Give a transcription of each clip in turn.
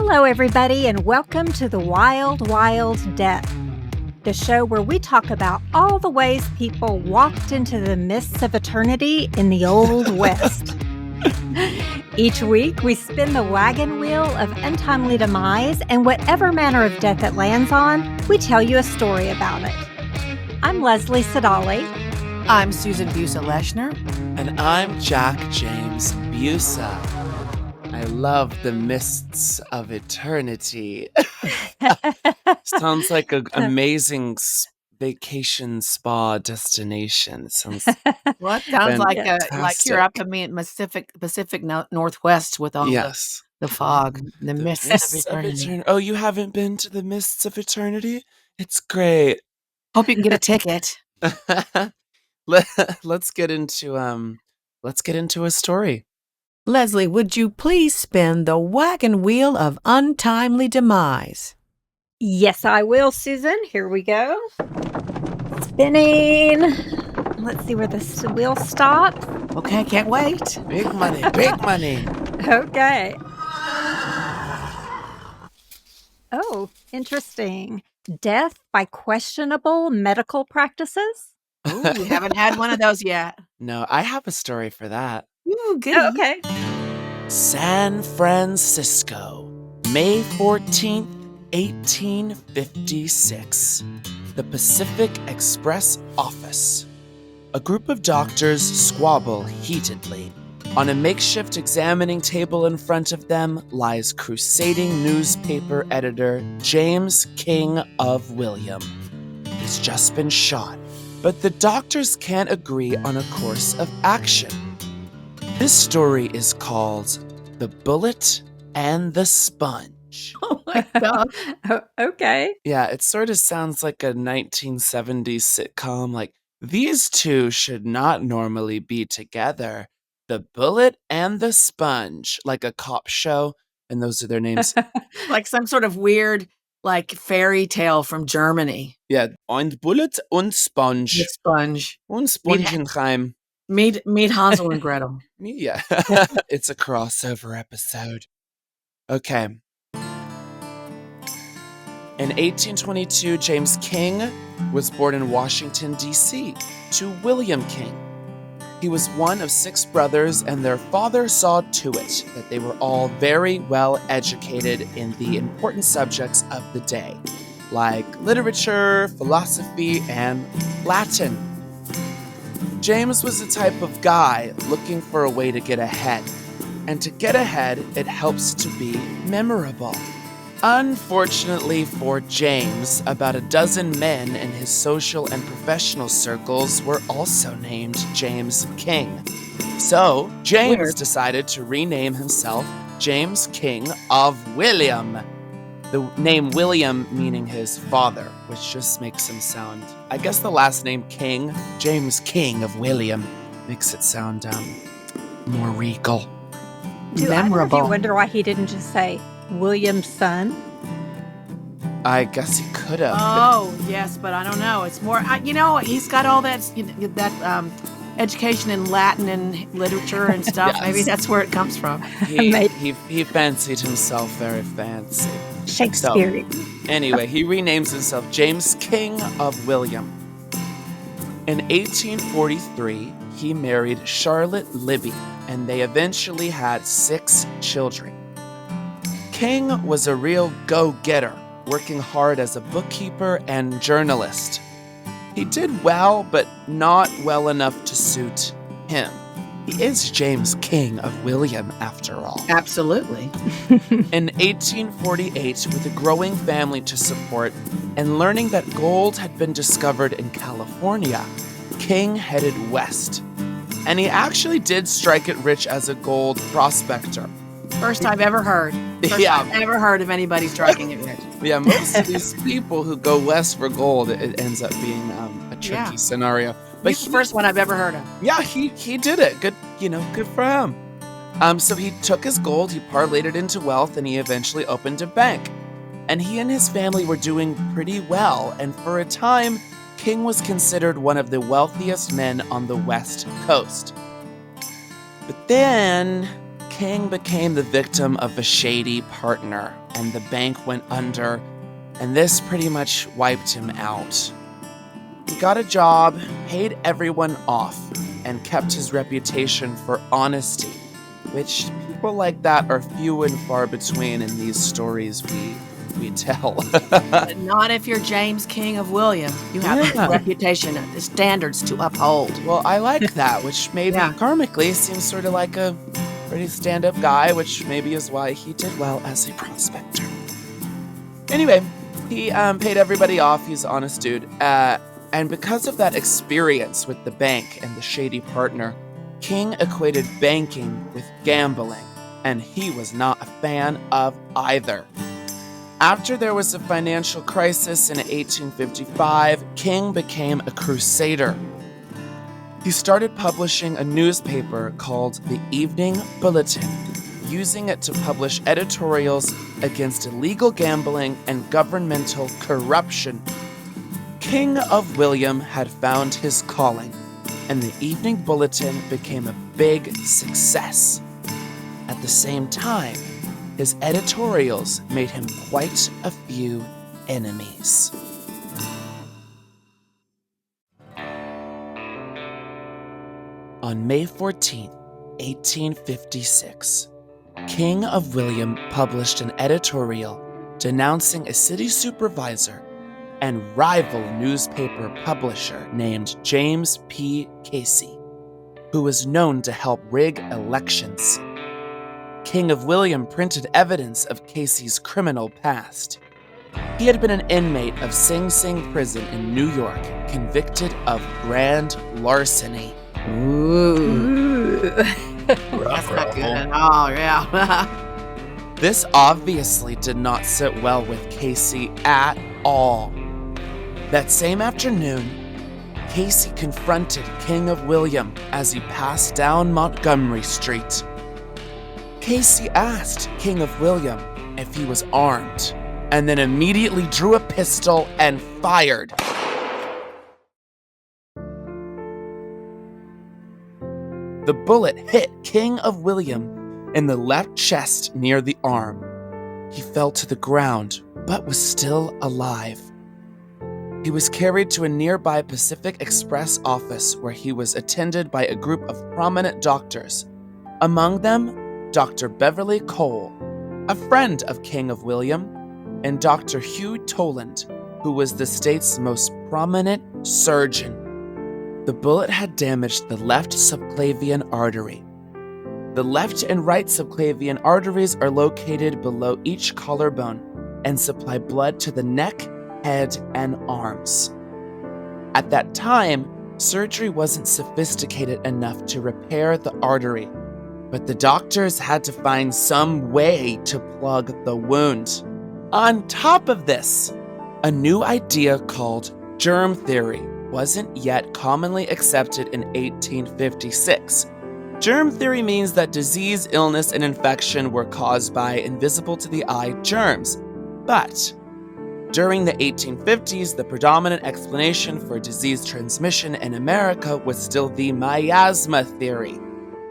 Hello, everybody, and welcome to The Wild, Wild Death, the show where we talk about all the ways people walked into the mists of eternity in the Old West. Each week, we spin the wagon wheel of untimely demise, and whatever manner of death it lands on, we tell you a story about it. I'm Leslie Sedali. I'm Susan Busa-Leshner. And I'm Jack James Busa. I love the mists of eternity. Sounds like an amazing vacation spa destination. Sounds What sounds like you're up fantastic. in Pacific Northwest with all Yes. the fog, the The mists of eternity. Oh, you haven't been to the mists of eternity? It's great. Hope you can get a ticket. Let's get into a story. Leslie, would you please spin the wagon wheel of untimely demise? Yes, I will, Susan. Here we go. Spinning. Let's see where this wheel stops. Okay, can't wait. Big money, big money. Okay. Oh, interesting. Death by questionable medical practices? Ooh, we haven't had one of those yet. No, I have a story for that. Ooh, good. Oh, okay. San Francisco, May 14th, 1856. The Pacific Express office. A group of doctors squabble heatedly. On a makeshift examining table in front of them lies crusading newspaper editor James King of William. He's just been shot, but the doctors can't agree on a course of action. This story is called The Bullet and the Sponge. Oh my God. Okay. Yeah, it sort of sounds like a 1970s sitcom. Like, these two should not normally be together. The Bullet and the Sponge, like a cop show, and those are their names. Like some sort of weird, fairy tale from Germany. Yeah, und Bullet und Sponge. The sponge. Und Spongenheim. Meet Hansel and Gretel. Yeah, it's a crossover episode. Okay. In 1822, James King was born in Washington, D.C., to William King. He was one of 6 brothers, and their father saw to it that they were all very well educated in the important subjects of the day, like literature, philosophy, and Latin. James was the type of guy looking for a way to get ahead. And to get ahead, it helps to be memorable. Unfortunately for James, about a dozen men in his social and professional circles were also named James King. So, James decided to rename himself James King of William. The name William meaning his father, which just makes him sound, I guess the last name King, James King of William, makes it sound more regal. Memorable. You wonder why he didn't just say William's son? I guess he could have. Oh, yes, but I don't know. It's more, he's got all that education in Latin and literature and stuff. Yes. Maybe that's where it comes from. He fancied himself very fancy. Shakespearean. So, anyway, he renames himself James King of William. In 1843, he married Charlotte Libby, and they eventually had 6 children. King was a real go-getter, working hard as a bookkeeper and journalist. He did well, but not well enough to suit him. He is James King of William, after all. Absolutely. In 1848, with a growing family to support and learning that gold had been discovered in California, King headed west. And he actually did strike it rich as a gold prospector. First I've ever heard. I've ever heard of anybody striking it rich. Yeah, most of these people who go west for gold, it ends up being a tricky scenario. But He's the first one I've ever heard of. Yeah, he did it. Good for him. So he took his gold, he parlayed it into wealth, and he eventually opened a bank. And he and his family were doing pretty well, and for a time, King was considered one of the wealthiest men on the West Coast. But then King became the victim of a shady partner, and the bank went under, and this pretty much wiped him out. He got a job, paid everyone off, and kept his reputation for honesty, which people like that are few and far between in these stories we tell. But not if you're James King of William. You have a reputation, the standards to uphold. Well, I like that, which maybe karmically seems sort of like a pretty stand-up guy, which maybe is why he did well as a prospector. Anyway, he paid everybody off. He's an honest dude. And because of that experience with the bank and the shady partner, King equated banking with gambling, and he was not a fan of either. After there was a financial crisis in 1855, King became a crusader. He started publishing a newspaper called the Evening Bulletin, using it to publish editorials against illegal gambling and governmental corruption. King of William had found his calling, and the Evening Bulletin became a big success. At the same time, his editorials made him quite a few enemies. On May 14, 1856, King of William published an editorial denouncing a city supervisor and rival newspaper publisher named James P. Casey, who was known to help rig elections. King of William printed evidence of Casey's criminal past. He had been an inmate of Sing Sing prison in New York, convicted of grand larceny. Ooh. That's not good at all, yeah. This obviously did not sit well with Casey at all. That same afternoon, Casey confronted King of William as he passed down Montgomery Street. Casey asked King of William if he was armed, and then immediately drew a pistol and fired. The bullet hit King of William in the left chest near the arm. He fell to the ground, but was still alive. He was carried to a nearby Pacific Express office where he was attended by a group of prominent doctors. Among them, Dr. Beverly Cole, a friend of King of William, and Dr. Hugh Toland, who was the state's most prominent surgeon. The bullet had damaged the left subclavian artery. The left and right subclavian arteries are located below each collarbone and supply blood to the neck, head, and arms. At that time, surgery wasn't sophisticated enough to repair the artery, but the doctors had to find some way to plug the wound. On top of this, a new idea called germ theory wasn't yet commonly accepted in 1856. Germ theory means that disease, illness, and infection were caused by invisible to the eye germs. But during the 1850s, the predominant explanation for disease transmission in America was still the miasma theory.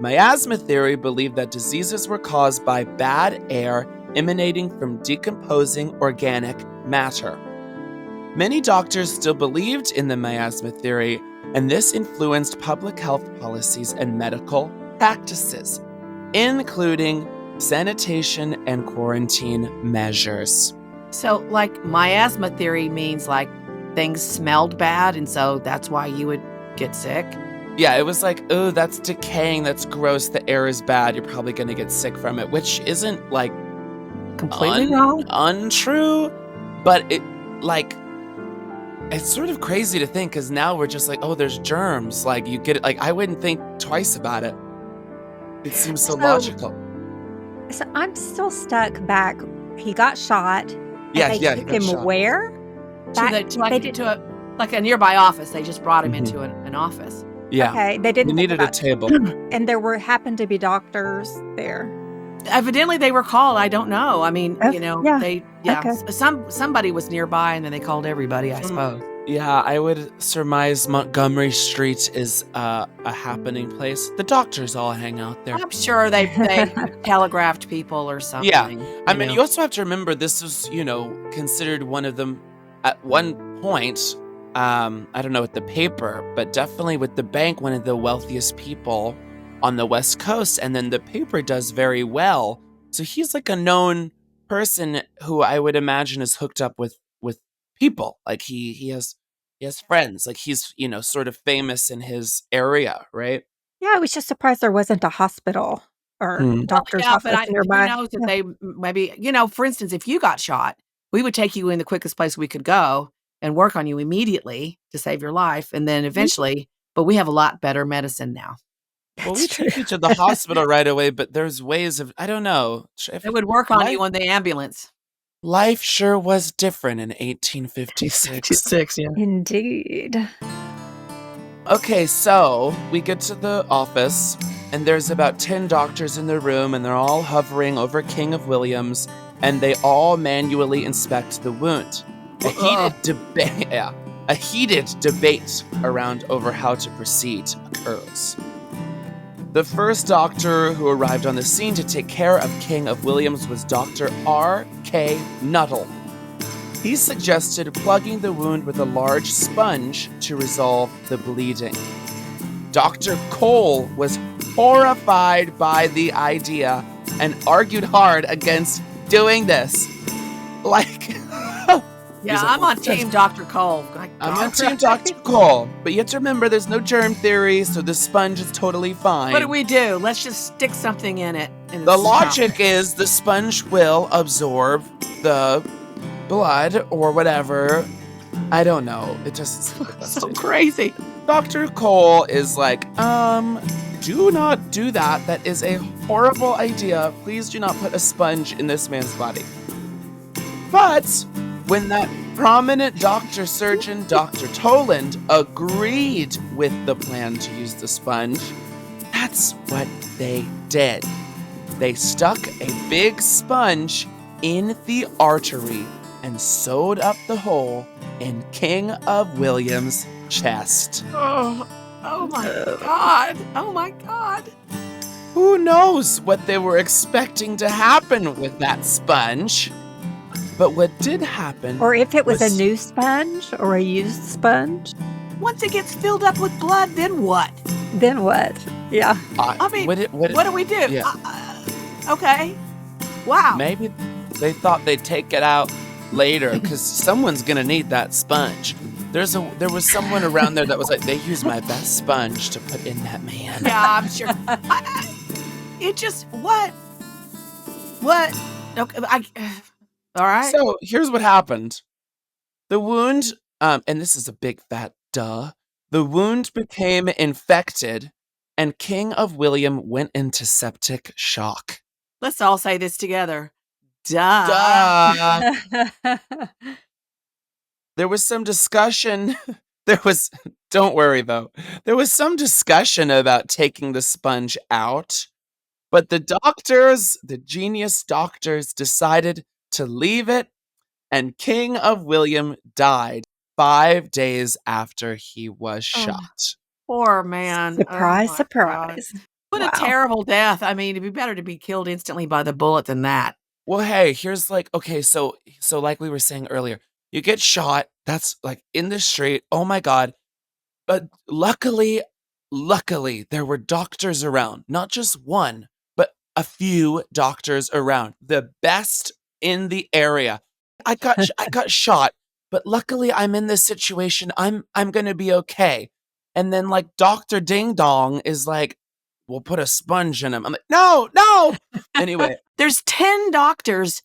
Miasma theory believed that diseases were caused by bad air emanating from decomposing organic matter. Many doctors still believed in the miasma theory, and this influenced public health policies and medical practices, including sanitation and quarantine measures. So, like, miasma theory means, like, things smelled bad, and so that's why you would get sick? Yeah, it was like, oh, that's decaying, that's gross, the air is bad, you're probably going to get sick from it, which isn't, like, completely wrong? Untrue, but it, like, it's sort of crazy to think, because now we're just like, oh, there's germs, like, you get it, like, I wouldn't think twice about it. It seems so logical. So I'm still stuck back. He got shot. Yeah, they took him shot. Where? To a nearby office. They just brought him into an office. Yeah. Okay, they didn't. He needed a table. And there happened to be doctors there. Evidently, they were called. I don't know. I mean, Okay, you know, yeah. they Okay. Somebody was nearby, and then they called everybody. I suppose. Yeah, I would surmise Montgomery Street is a happening place. The doctors all hang out there. I'm sure they telegraphed people or Yeah. something. I mean, you also have to remember this was, considered one of them at one point. I don't know with the paper, but definitely with the bank, one of the wealthiest people on the West Coast. And then the paper does very well. So he's like a known person who I would imagine is hooked up with people. Like he has friends. Like he's, sort of famous in his area, right? Yeah, I was just surprised there wasn't a hospital or Mm. Well, doctor's yeah, but office who nearby. knows if Yeah. they maybe, for instance, if you got shot, we would take you in the quickest place we could go and work on you immediately to save your life. And then eventually, but we have a lot better medicine now. Well, we That's true. take you to the hospital right away, but there's ways of, I don't know. They would work on Life, you on the ambulance. life sure was different in 1856. Yeah. Indeed. Okay, so we get to the office, and there's about 10 doctors in the room, and they're all hovering over King of Williams, and they all manually inspect the wound. A heated debate around over how to proceed occurs. The first doctor who arrived on the scene to take care of King of Williams was Dr. R.K. Nuttall. He suggested plugging the wound with a large sponge to resolve the bleeding. Dr. Cole was horrified by the idea and argued hard against doing this. Yeah, I'm on team Dr. Cole. I'm on team Dr. Cole, but you have to remember there's no germ theory, so the sponge is totally fine. What do we do? Let's just stick something in it. And The logic is the sponge will absorb the blood or whatever. I don't know. It just so crazy. Dr. Cole is like, do not do that. That is a horrible idea. Please do not put a sponge in this man's body. But when that prominent surgeon, Dr. Toland, agreed with the plan to use the sponge, that's what they did. They stuck a big sponge in the artery and sewed up the hole in King of Williams' chest. Oh my God. Oh my God. Who knows what they were expecting to happen with that sponge? But what did happen... Or if it was a new sponge or a used sponge. Once it gets filled up with blood, then what? Then what? Yeah. I mean, what do we do? Yeah. Okay. Wow. Maybe they thought they'd take it out later because someone's going to need that sponge. There was someone around there that was like, they used my best sponge to put in that man. Yeah, I'm sure. It just, what? Okay, all right. So here's what happened. The wound, and this is a big fat duh, the wound became infected and King of William went into septic shock. Let's all say this together. Duh. There was some discussion. Don't worry though. There was some discussion about taking the sponge out, but the genius doctors decided to leave it, and King of William died 5 days after he was shot. Poor man. Surprise, Oh my surprise. God. What Wow. a terrible death. I mean, it'd be better to be killed instantly by the bullet than that. Well, hey, here's so like we were saying earlier, you get shot, that's like in the street, oh my God. But luckily, there were doctors around, not just one, but a few doctors around, the best in the area. I got shot, but luckily I'm in this situation. I'm going to be okay. And then like Dr. Ding Dong is like, we'll put a sponge in him. I'm like, no. Anyway. There's 10 doctors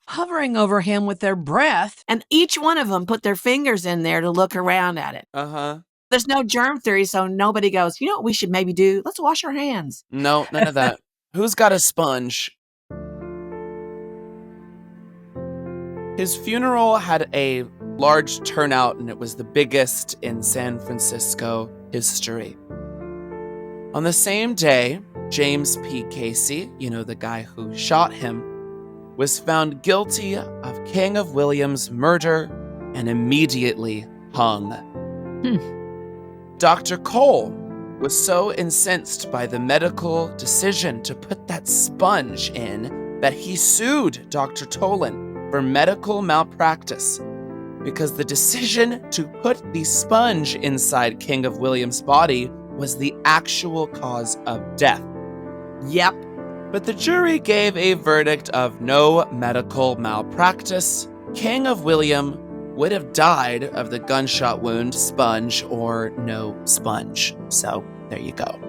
hovering over him with their breath, and each one of them put their fingers in there to look around at it. Uh-huh. There's no germ theory, so nobody goes, you know what we should maybe do? Let's wash our hands. No, none of that. Who's got a sponge? His funeral had a large turnout, and it was the biggest in San Francisco history. On the same day, James P. Casey, the guy who shot him, was found guilty of King of William's murder and immediately hung. Dr. Cole was so incensed by the medical decision to put that sponge in that he sued Dr. Tolan for medical malpractice because the decision to put the sponge inside King of William's body was the actual cause of death. Yep. But the jury gave a verdict of no medical malpractice. King of William would have died of the gunshot wound, sponge or no sponge. So there you go.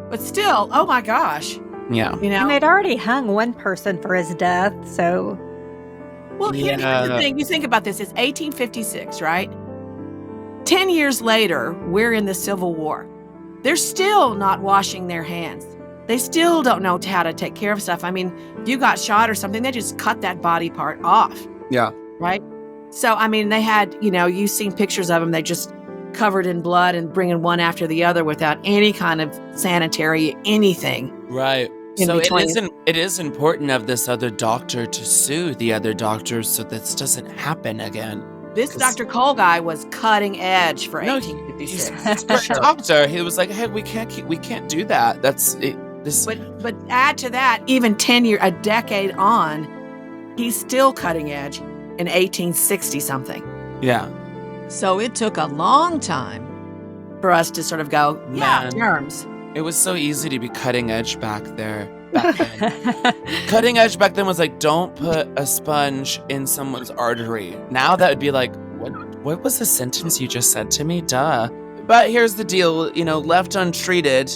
But still, oh my gosh. Yeah. You know? And they'd already hung one person for his death, so... Well, here's the thing. You think about this. It's 1856, right? 10 years later, we're in the Civil War. They're still not washing their hands. They still don't know how to take care of stuff. I mean, if you got shot or something, they just cut that body part off. Yeah. Right? So, I mean, they had, you've seen pictures of them. They just covered in blood and bringing one after the other without any kind of sanitary anything. Right. So it is important of this other doctor to sue the other doctors so this doesn't happen again. This Dr. Cole guy was cutting edge for 1856. He's a great doctor. He was like, hey, we can't do that. That's it. But add to that, even a decade on, he's still cutting edge in 1860 something. Yeah. So it took a long time for us to sort of go, yeah, germs. It was so easy to be cutting edge back then. Cutting edge back then was like, don't put a sponge in someone's artery. Now that would be like, what was the sentence you just said to me? Duh. But here's the deal, left untreated,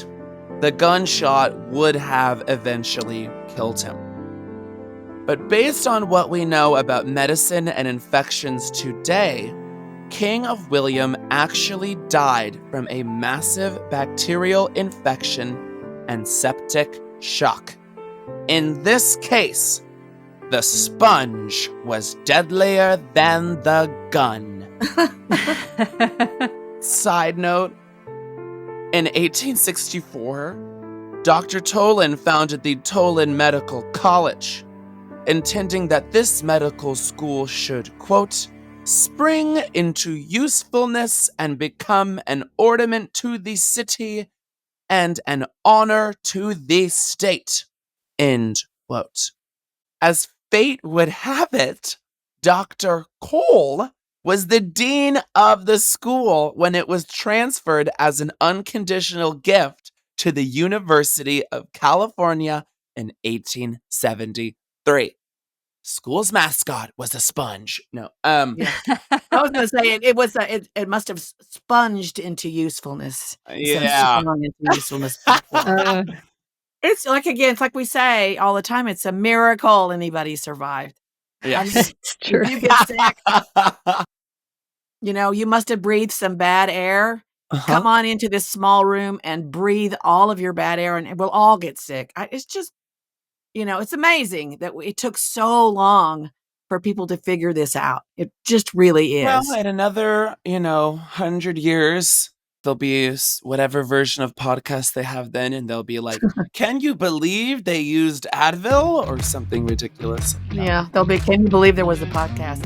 the gunshot would have eventually killed him. But based on what we know about medicine and infections today, King of William actually died from a massive bacterial infection and septic shock. In this case, the sponge was deadlier than the gun. Side note, in 1864, Dr. Tolan founded the Tolan Medical College, intending that this medical school should, quote, spring into usefulness and become an ornament to the city and an honor to the state, end quote. As fate would have it, Dr. Cole was the dean of the school when it was transferred as an unconditional gift to the University of California in 1873. School's mascot was a sponge. No, yeah. I was going to say it must have sponged into usefulness. Yeah, into usefulness. It's like, again, it's like we say all the time. It's a miracle anybody survived. Yeah, it's true. If you get sick, you must have breathed some bad air. Come on into this small room and breathe all of your bad air, and we'll all get sick. It's just. It's amazing that it took so long for people to figure this out. It just really is. Well, in another, 100 years, there'll be whatever version of podcast they have then, and they'll be like, can you believe they used Advil or something ridiculous? Yeah, they'll be, can you believe there was a podcast?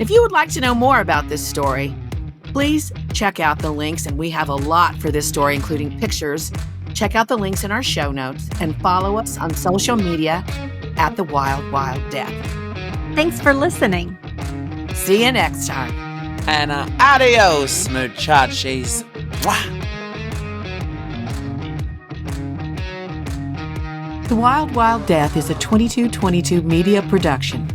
If you would like to know more about this story, please check out the links, and we have a lot for this story, including pictures. Check out the links in our show notes and follow us on social media at The Wild Wild Death. Thanks for listening. See you next time. And adios, muchachos. The Wild Wild Death is a 2222 media production.